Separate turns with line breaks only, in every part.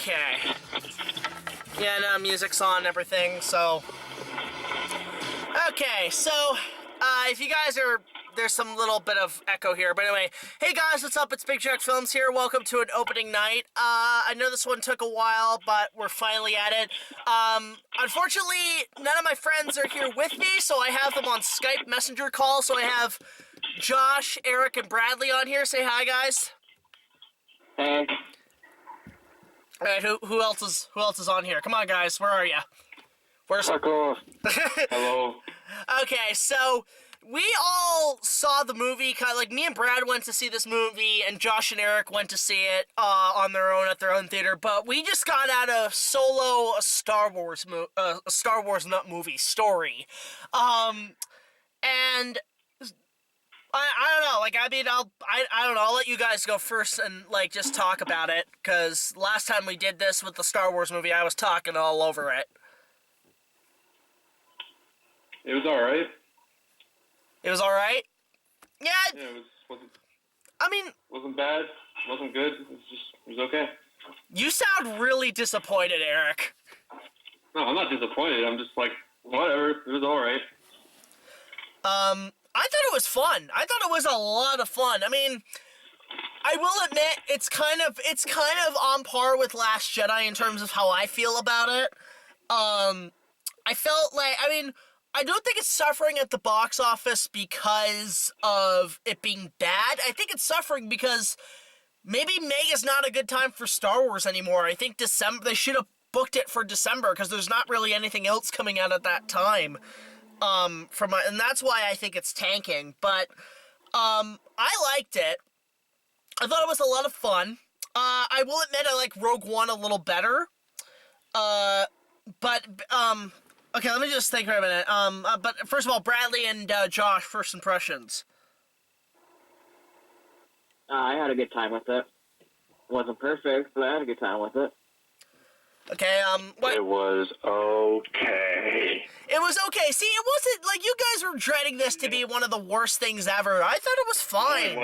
Okay. Yeah, no, music's on and everything, so... Okay, so, if you guys are... There's some little bit of echo here, but anyway. Hey guys, what's up? It's BigJackFilms here. Welcome to an opening night. I know this one took a while, but we're finally at it. Unfortunately, none of my friends are here with me, so I have them on Skype messenger call, so I have Josh, Eric, and Bradley on here. Say hi, guys.
Hey.
All right, who else is on here? Come on, guys. Where are you? Where's...
Fuck off. Hello.
Okay, so we all saw the movie. Kind of like me and Brad went to see this movie, and Josh and Eric went to see it on their own at their own theater. But we just got out of Solo, a Star Wars movie story, and I don't know, like, I mean, I don't know, I'll let you guys go first and, like, just talk about it, because last time we did this with the Star Wars movie, I was talking all over it.
It was alright.
It was alright? Yeah,
it wasn't...
I mean...
Wasn't bad, wasn't good, it was okay.
You sound really disappointed, Eric.
No, I'm not disappointed, I'm just like, whatever, it was alright.
I thought it was fun. I thought it was a lot of fun. I mean, I will admit, it's kind of on par with Last Jedi in terms of how I feel about it. I felt like, I mean, I don't think it's suffering at the box office because of it being bad. I think it's suffering because maybe May is not a good time for Star Wars anymore. I think December, they should have booked it for December because there's not really anything else coming out at that time. And that's why I think it's tanking, but, I liked it. I thought it was a lot of fun. I will admit I like Rogue One a little better. Okay, let me just think for a minute. But first of all, Bradley and, Josh, first impressions.
I had a good time with it. It wasn't perfect, but I had a good time with it.
Okay, what?
It was okay.
It was okay. See, it wasn't, like, you guys were dreading this to be one of the worst things ever. I thought it was fine.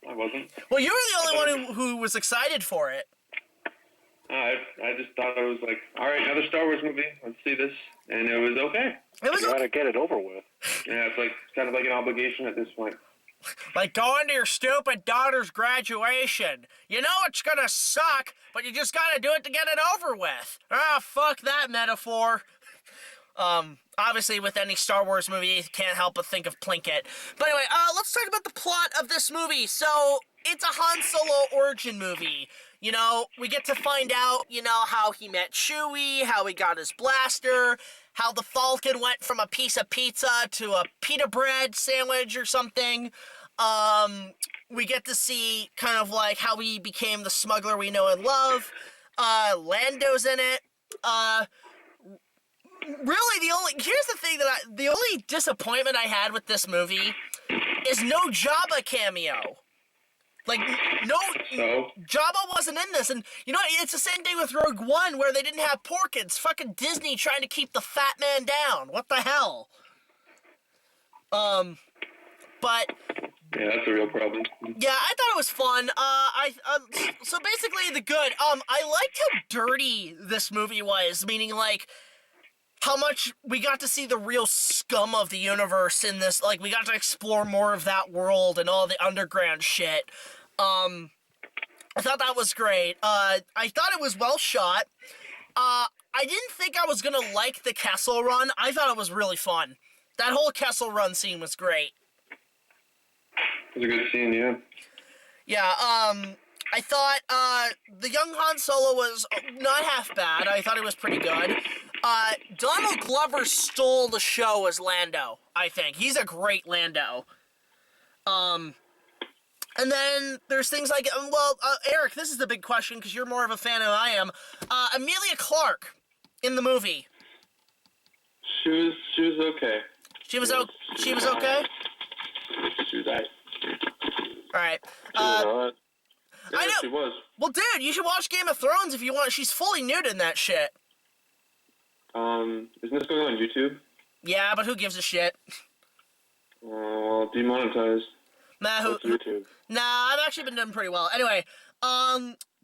I wasn't.
Well, you were the only one who was excited for it.
I just thought it was like, alright, another Star Wars movie, let's see this, and it was okay.
It was
You gotta get it over with.
Yeah, it's like, kind of like an obligation at this point.
Like going to your stupid daughter's graduation. You know it's gonna suck, but you just gotta do it to get it over with. Ah, fuck that metaphor. Obviously with any Star Wars movie, you can't help but think of Plinkett. But anyway, let's talk about the plot of this movie. So, it's a Han Solo origin movie. You know, we get to find out, you know, how he met Chewie, how he got his blaster, how the Falcon went from a piece of pizza to a pita bread sandwich or something. We get to see kind of like how he became the smuggler we know and love. Lando's in it. Really, here's the thing the only disappointment I had with this movie is no Jabba cameo. Like, no, Jabba wasn't in this, and, you know, it's the same thing with Rogue One, where they didn't have Porkins. Fucking Disney trying to keep the fat man down. What the hell? But...
Yeah, that's a real problem.
Yeah, I thought it was fun. So basically, the good, I liked how dirty this movie was, meaning, like, how much we got to see the real scum of the universe in this, like, we got to explore more of that world and all the underground shit. I thought that was great. I thought it was well shot. I didn't think I was gonna like the Kessel Run. I thought it was really fun. That whole Kessel Run scene was great.
It was a good scene, yeah.
Yeah, I thought, the young Han Solo was not half bad. I thought he was pretty good. Donald Glover stole the show as Lando, I think. He's a great Lando. And then there's things like, Eric, this is the big question, because you're more of a fan than I am. Emilia Clarke in the movie.
She was okay.
She was okay?
She was alright.
Alright.
Yeah,
I know.
she was.
Well, dude, you should watch Game of Thrones if you want. She's fully nude in that shit.
Isn't this going on YouTube?
Yeah, but who gives a shit?
Well, demonetized.
Nah,
YouTube.
Nah, I've actually been doing pretty well. Anyway,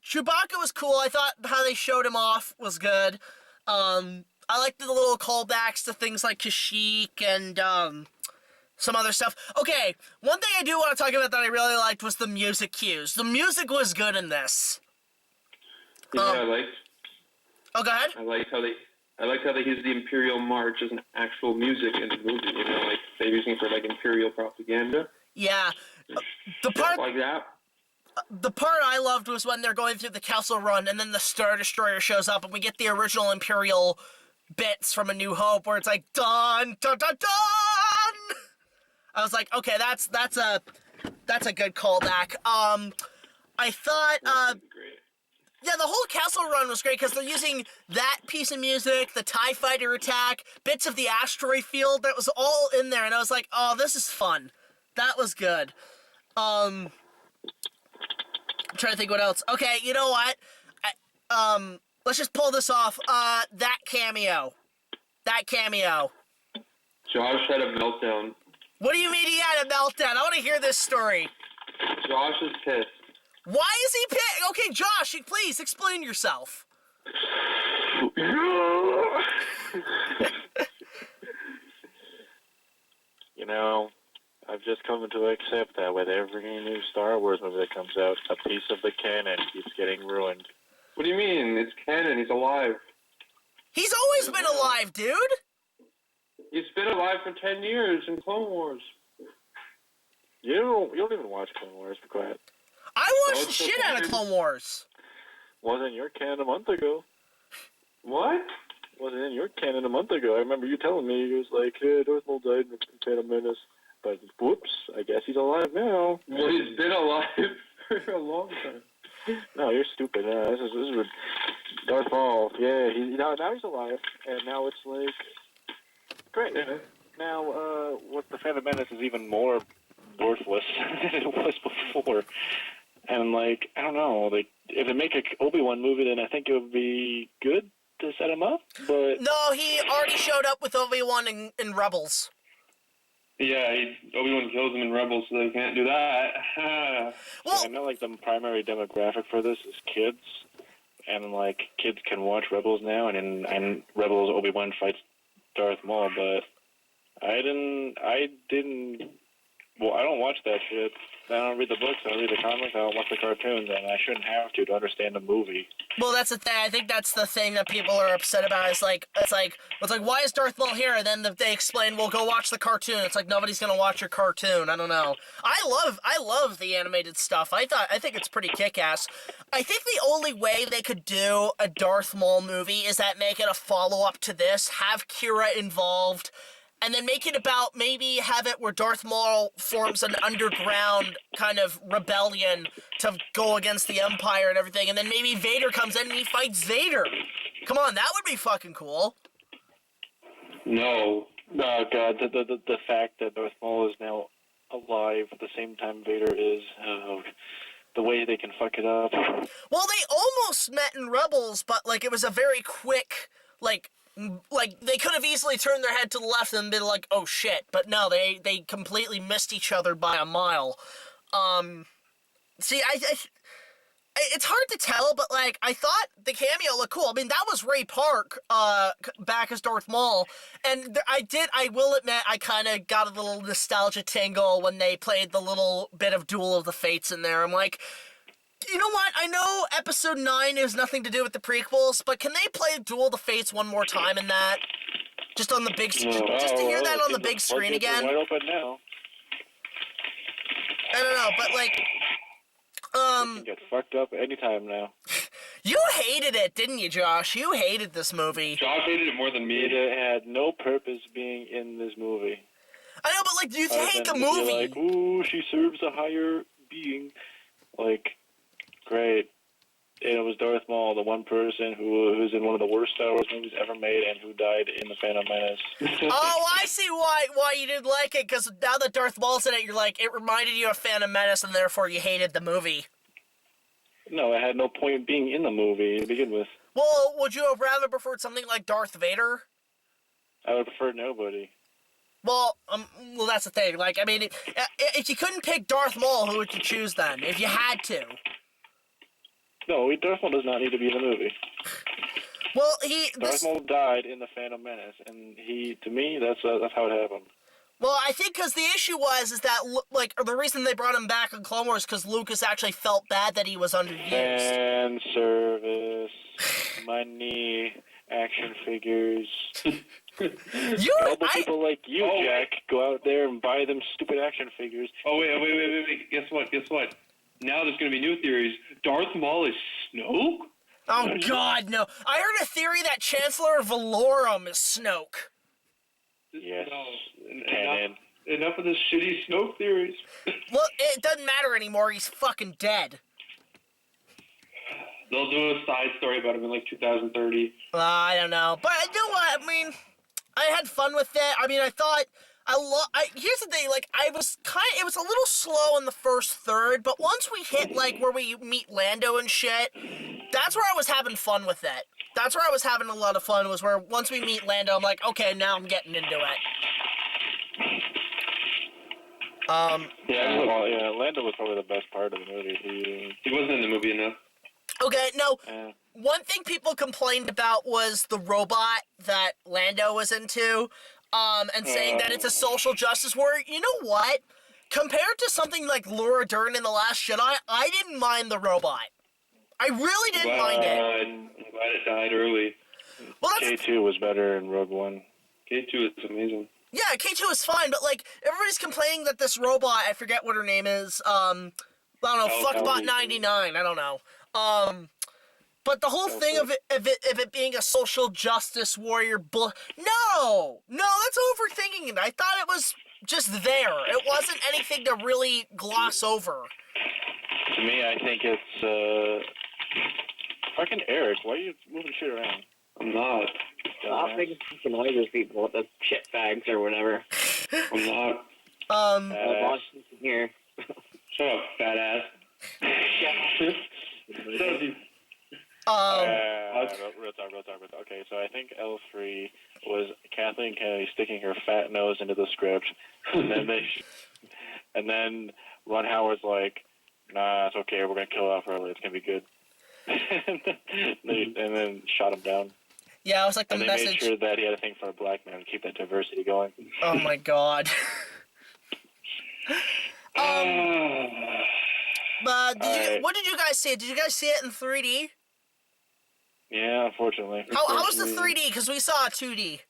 Chewbacca was cool. I thought how they showed him off was good. I liked the little callbacks to things like Kashyyyk and some other stuff. Okay, one thing I do want to talk about that I really liked was the music cues. The music was good in this.
You know what I liked?
Oh, go ahead.
I liked how they used the Imperial March as an actual music in the movie. You know, like they're using it for like Imperial propaganda.
Yeah. The
Stuff like that.
The part I loved was when they're going through the Kessel Run and then the Star Destroyer shows up and we get the original Imperial bits from A New Hope where it's like dun dun dun dun. I was like, okay, that's a good callback. I thought yeah, the whole Castle Run was great because they're using that piece of music, the TIE Fighter attack, bits of the asteroid field, that was all in there, and I was like, oh, this is fun. That was good. I'm trying to think what else. Okay, you know what? Let's just pull this off. That cameo.
Josh had a meltdown.
What do you mean he had a meltdown? I want to hear this story.
Josh is pissed.
Why is he pissed? Okay, Josh, please explain yourself.
You know, I've just come to accept that with every new Star Wars movie that comes out, a piece of the canon keeps getting ruined.
What do you mean? It's canon. He's alive.
He's always been alive, dude.
He's been alive for 10 years in Clone Wars.
You don't even watch Clone Wars, be quiet.
I watched the shit out of Clone Wars.
Wasn't your canon a month ago.
What?
Wasn't in your canon a month ago. I remember you telling me, he was like, hey, Darth Maul died in Phantom Menace. But, whoops, I guess he's alive now.
Well, he's been alive for a long time.
No, you're stupid. This is Darth Maul. Yeah, now he's alive. And now it's like, great.
Yeah.
Now, what the Phantom Menace is even more worthless than it was before. And, like, I don't know, like, if they make an Obi-Wan movie, then I think it would be good to set him up, but...
No, he already showed up with Obi-Wan in Rebels.
Yeah, Obi-Wan kills him in Rebels, so they can't do that.
Well,
I know, like, the primary demographic for this is kids, and, like, kids can watch Rebels now, and in Rebels, Obi-Wan fights Darth Maul, but I didn't... Well, I don't watch that shit. I don't read the books, I don't read the comics, I don't watch the cartoons, and I shouldn't have to understand the movie.
Well, that's the thing. I think that's the thing that people are upset about. It's like, why is Darth Maul here? And then they explain, well, go watch the cartoon. It's like nobody's gonna watch your cartoon. I don't know. I love the animated stuff. I think it's pretty kick-ass. I think the only way they could do a Darth Maul movie is that make it a follow-up to this, have Kira involved, and then make it about, maybe have it where Darth Maul forms an underground kind of rebellion to go against the Empire and everything, and then maybe Vader comes in and he fights Vader. Come on, that would be fucking cool.
No.
Oh, God, the fact that Darth Maul is now alive at the same time Vader is, the way they can fuck it up.
Well, they almost met in Rebels, but, like, it was a very quick, like, they could have easily turned their head to the left and been like, oh shit, but no, they completely missed each other by a mile. See, it's hard to tell, but, like, I thought the cameo looked cool. I mean, that was Ray Park, back as Darth Maul, and I will admit, I kind of got a little nostalgia tingle when they played the little bit of Duel of the Fates in there. I'm like, you know what? I know Episode 9 has nothing to do with the prequels, but can they play Duel of the Fates one more time in that? Just on the big screen, just to hear that on the big screen again?
Wide open now.
I don't know, but, like,
You can get fucked up anytime now.
You hated it, didn't you, Josh? You hated this movie.
Josh hated it more than me.
It had no purpose being in this movie.
I know, but, like, you hate the movie.
Like, ooh, she serves a higher being. Like, great. And it was Darth Maul, the one person who's in one of the worst Star Wars movies ever made and who died in The Phantom Menace.
Oh, I see why you didn't like it, because now that Darth Maul's in it, you're like, it reminded you of Phantom Menace, and therefore you hated the movie.
No, it had no point being in the movie to begin with.
Well, would you have rather preferred something like Darth Vader?
I would prefer nobody.
Well, that's the thing. Like, I mean, if you couldn't pick Darth Maul, who would you choose then? If you had to?
No, Darth Maul does not need to be in the movie.
Well,
Darth Maul died in the Phantom Menace, and to me, that's how it happened.
Well, I think because the issue is that, like, the reason they brought him back in Clone Wars because Lucas actually felt bad that he was underused.
Fan service, money, action figures. People like you, Jack, go out there and buy them stupid action figures.
Oh, wait. Guess what? Now there's going to be new theories. Darth Maul is Snoke?
Oh, God, no. I heard a theory that Chancellor Valorum is Snoke.
Yes.
No, enough of this shitty Snoke theories.
Well, it doesn't matter anymore. He's fucking dead.
They'll do a side story about him in, like, 2030.
I don't know. But you know what? I mean, I had fun with it. I mean, I thought... here's the thing, like, it was a little slow in the first third, but once we hit, like, where we meet Lando and shit, that's where I was having fun with it. That's where I was having a lot of fun, was where once we meet Lando, I'm like, okay, now I'm getting into it.
Lando was probably the best part of the movie.
He wasn't in the movie enough.
Okay, no, one thing people complained about was the robot that Lando was into, and saying that it's a social justice warrior. You know what? Compared to something like Laura Dern in The Last Jedi, I didn't mind the robot. I really didn't mind it.
I'm glad it died early.
Well,
K2 was better in Rogue One.
K2 is amazing.
Yeah, K2 is fine, but, like, everybody's complaining that this robot, I forget what her name is, I don't know, Fuckbot99, I don't know. But the whole thing of it being a social justice warrior no, that's overthinking it. I thought it was just there. It wasn't anything to really gloss over.
To me, I think it's, fucking Eric, why are you moving shit around?
I'm not.
Stop making fucking noises, people. The shit bags or whatever.
I'm not.
Boss here.
Shut up, fat ass.
Real talk. Okay, so I think L3 was Kathleen Kennedy sticking her fat nose into the script, and then Ron Howard's like, nah, it's okay, we're gonna kill off early, it's gonna be good. and then shot him down.
Yeah, it was like the message.
And they made sure that he had a thing for a black man to keep that diversity going.
Oh my god. What did you guys see? Did you guys see it in 3D?
Yeah, unfortunately.
How was the 3D? Because we saw a 2D.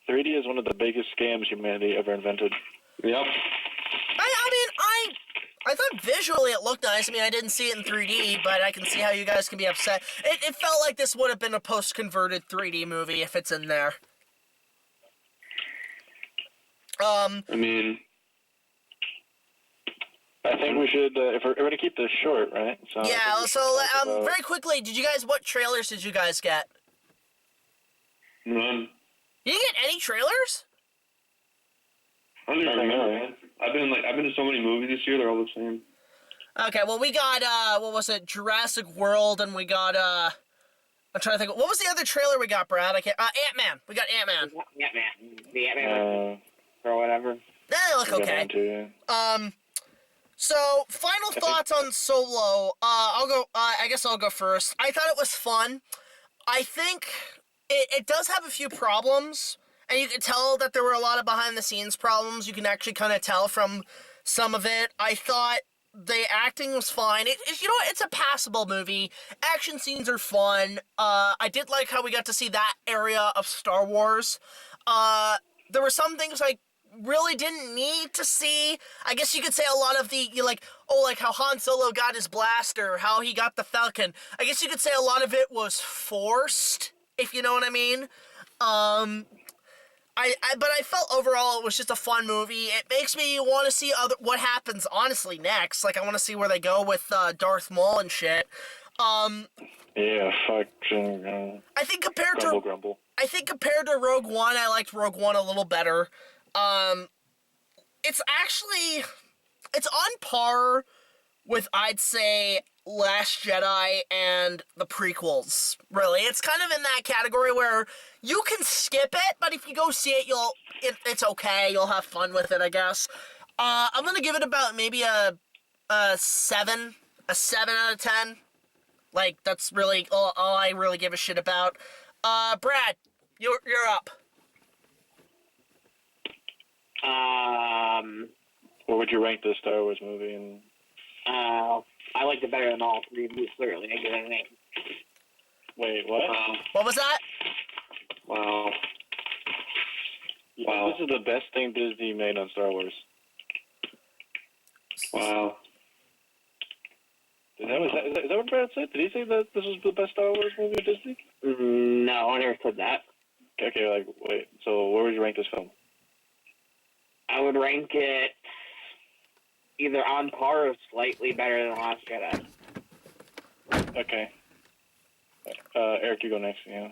3D is one of the biggest scams humanity ever invented.
Yep.
I thought visually it looked nice. I mean, I didn't see it in 3D, but I can see how you guys can be upset. It felt like this would have been a post-converted 3D movie if it's in there.
I mean,
I think we should, if we're going to keep this short, right?
Very quickly, what trailers did you guys get?
None.
You didn't get any trailers?
I don't even remember, man. I've been to so many movies this year, they're all the same.
Okay, well, we got, Jurassic World, and we got, I'm trying to think, what was the other trailer we got, Brad? Ant-Man. We got Ant-Man.
The Ant-Man or whatever.
They look okay. So, final thoughts on Solo. I guess I'll go first. I thought it was fun. I think it does have a few problems, and you can tell that there were a lot of behind-the-scenes problems. You can actually kind of tell from some of it. I thought the acting was fine. It's a passable movie. Action scenes are fun. I did like how we got to see that area of Star Wars. There were some things I really didn't need to see. I guess you could say a lot of like how Han Solo got his blaster, how he got the Falcon. I guess you could say a lot of it was forced, if you know what I mean. But I felt overall it was just a fun movie. It makes me want to see what happens honestly next. Like, I want to see where they go with Darth Maul and shit.
Yeah, fuck.
I think compared
grumble.
I think compared to Rogue One, I liked Rogue One a little better. It's on par with, I'd say, Last Jedi and the prequels, really. It's kind of in that category where you can skip it, but if you go see it, it's okay. You'll have fun with it, I guess. I'm gonna give it about maybe a 7 a 7 out of 10. Like, that's really all I really give a shit about. Brad, you're up.
What would you rank this Star Wars movie? And
I liked it better than all three movies, clearly. I give it an 8.
wait, what?
What was that?
Wow.
Yeah,
Wow.
This is the best thing Disney made on Star Wars.
Wow.
Is that what Brad said? Did he say that this was the best Star Wars movie of Disney?
No, I never said that.
Okay, like, wait, so where would you rank this film?
I would rank it either on par or slightly better than Last Jedi.
Okay. Eric, you go next, yeah.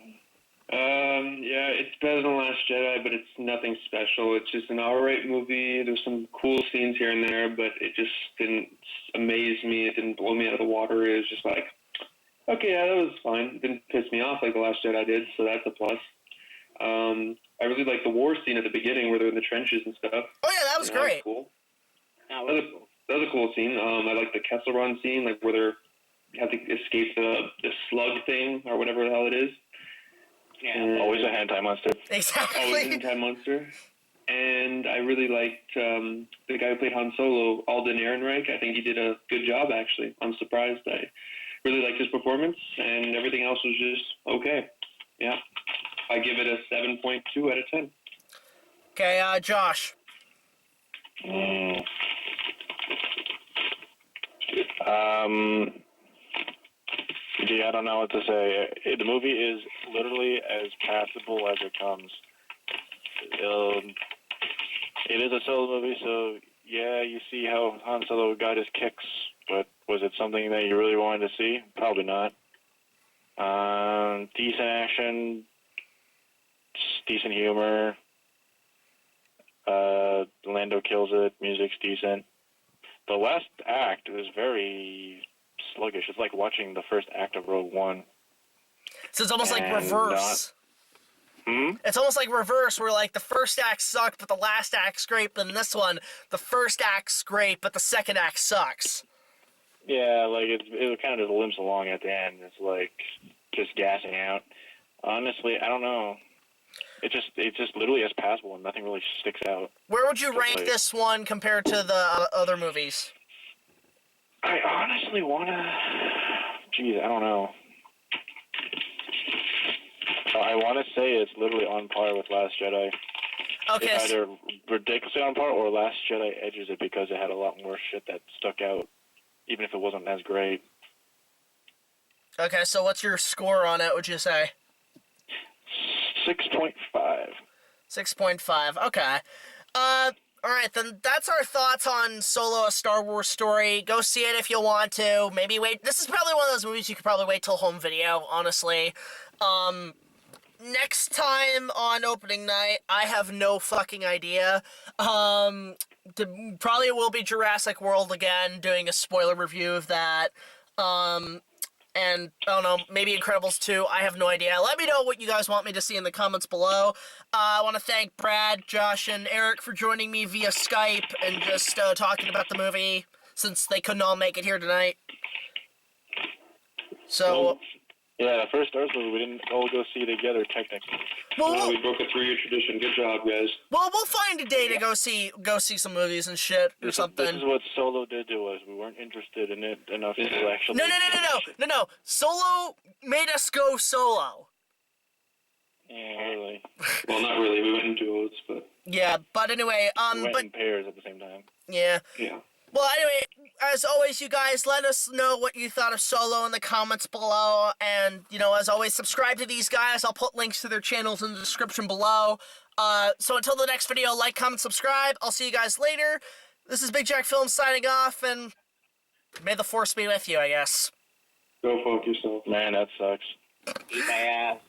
Yeah, it's better than Last Jedi, but it's nothing special. It's just an alright movie. There's some cool scenes here and there, but it just didn't amaze me. It didn't blow me out of the water. It was just like, okay, yeah, that was fine. It didn't piss me off like The Last Jedi did, so that's a plus. I really like the war scene at the beginning where they're in the trenches and stuff.
Oh yeah, that was great.
That was cool.
That
That was a cool scene. I like the Kessel Run scene, like where they have to escape the slug thing or whatever the hell it is.
Yeah.
Always a hentai monster.
Exactly.
Always a hentai monster. And I really liked the guy who played Han Solo, Alden Ehrenreich. I think he did a good job, actually. I'm surprised. I really liked his performance, and everything else was just okay. Yeah. I give it a 7.2 out of 10.
Okay, Josh.
Gee, I don't know what to say. The movie is literally as passable as it comes. It is a solo movie, so yeah, you see how Han Solo got his kicks, but was it something that you really wanted to see? Probably not. Decent action, decent humor. Lando kills it. Music's decent. The last act was very sluggish. It's like watching the first act of Rogue One.
So it's almost like reverse. It's almost like reverse, where like the first act sucked, but the last act's great. But in this one, the first act's great, but the second act sucks.
Yeah, like it kind of just limps along at the end. It's like just gassing out. Honestly, I don't know. It's just literally as passable, and nothing really sticks out.
Where would you rank
Like,
this one compared to the other movies?
I honestly wanna. Geez, I don't know. I want to say it's literally on par with Last Jedi.
Okay.
It's either ridiculously on par or Last Jedi edges it because it had a lot more shit that stuck out, even if it wasn't as great.
Okay, so what's your score on it, would you say?
6.5.
6.5, okay. Alright, then that's our thoughts on Solo, A Star Wars Story. Go see it if you want to. Maybe wait. This is probably one of those movies you could probably wait till home video, honestly. Next time on opening night, I have no fucking idea. Probably will be Jurassic World again, doing a spoiler review of that. And, I don't know, maybe Incredibles 2, I have no idea. Let me know what you guys want me to see in the comments below. I want to thank Brad, Josh, and Eric for joining me via Skype and just talking about the movie, since they couldn't all make it here tonight. So...
Yeah, the first Star Wars movie we didn't all go see together, technically.
Well,
We broke a 3-year tradition. Good job, guys.
well, we'll find a day to go see some movies and shit or something.
This is what Solo did to us. We weren't interested in it enough to actually...
No. Solo made us go solo.
Yeah, really.
Well, not really. We went in duos, but...
Yeah, but anyway,
We went in pairs at the same time.
yeah.
Yeah.
Well, anyway, as always, you guys, let us know what you thought of Solo in the comments below. And, you know, as always, subscribe to these guys. I'll put links to their channels in the description below. So until the next video, like, comment, subscribe. I'll see you guys later. This is BigJackFilms signing off, and may the Force be with you, I guess.
Go fuck yourself.
Man, that sucks.
Eat my ass.